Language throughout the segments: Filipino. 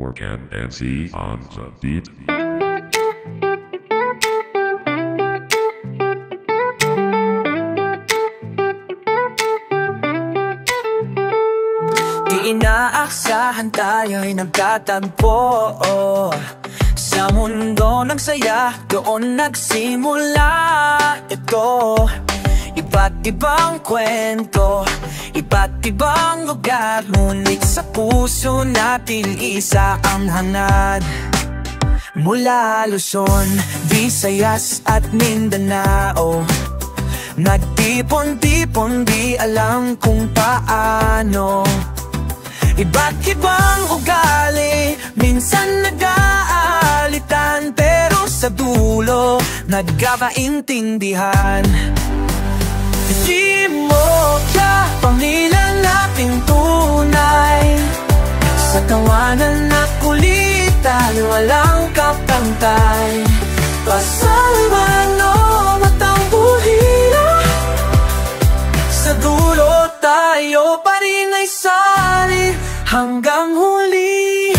Morgan and Z on the beat. Di inaaksahan tayo'y nagtatagpo sa mundo ng saya, doon nagsimula ito. Iba't ibang kwento, iba't ibang lugar, ngunit sa puso natin isa ang hangad. Mula Luzon, Visayas at Mindanao, nagtipon-tipon di alam kung paano. Iba't ibang ugali, minsan nag-aalitan, pero sa dulo nagkakaintindihan. Di mo ka pamilya nating tunay, sa tawanan at kulitan walang kapantay. Pasalman o matambuhin, sa dulo tayo pa rin ay sari hanggang huli.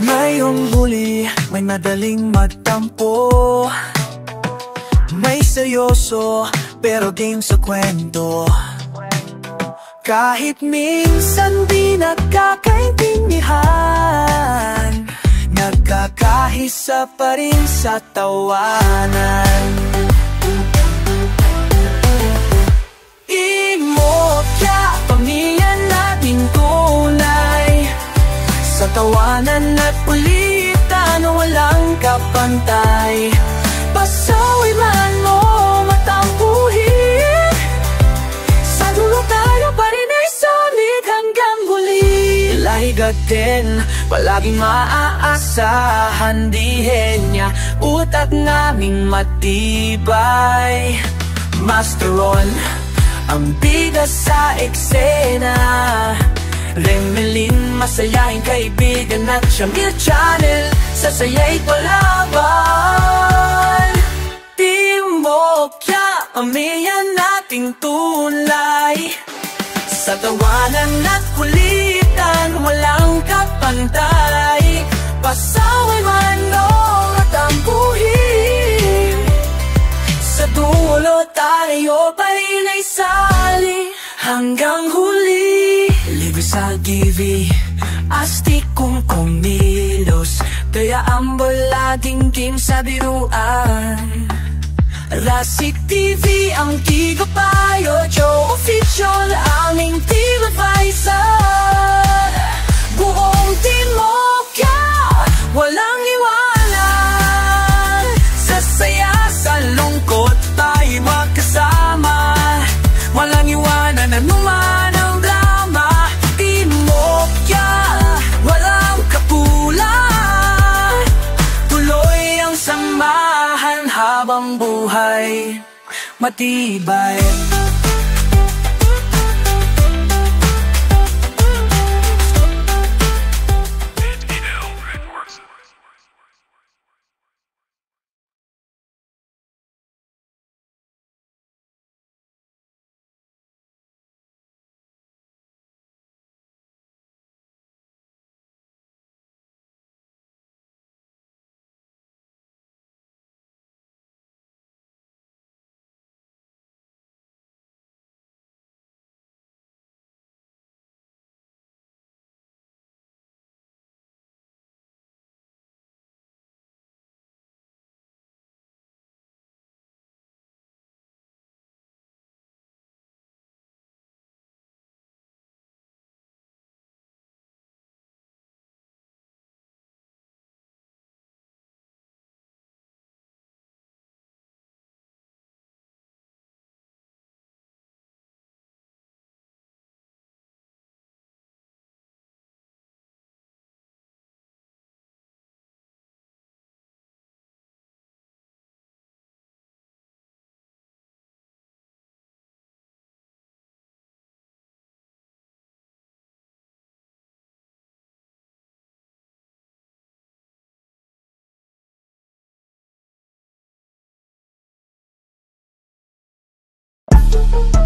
Mayroong huli, may madaling magtampo, may seryoso pero game sa kwento. Kahit minsan di nagkakaintindihan, nagkakahisa pa rin sa tawanan. Imokya, pamilya nating tunay, sa tawanan at ulitan walang kapantay. Pasaway man mo matampuhin, sa dulo tayo pa rin ay solid hanggang huli. Lahigat din, palaging maaasahan, dihin niya utak naming matibay. Masteron, ang bida sa eksena, Remelin, masayahin kaibigan at Shamir Channel, sa saya'y palaban. Timokya, pamilya nating tunay, sa tawanan at kulitan walang kapantay. Pasaway man o matampuhin, sa dulo tayo pa rin ay sali hanggang huli. Libre sa TV, astig kong kumilos, kaya ang laging game sa biruan. Rasik TV, ang Tigo Payo, Joe Official, aming Tigo Advisor. Buong Timokya, walang iwanan, sa saya, sa lungkot tayo magkasama. Walang iwanan, anuman ang drama. Timokya, walang kapulan, tuloy ang samahan habang buhay matibay. Thank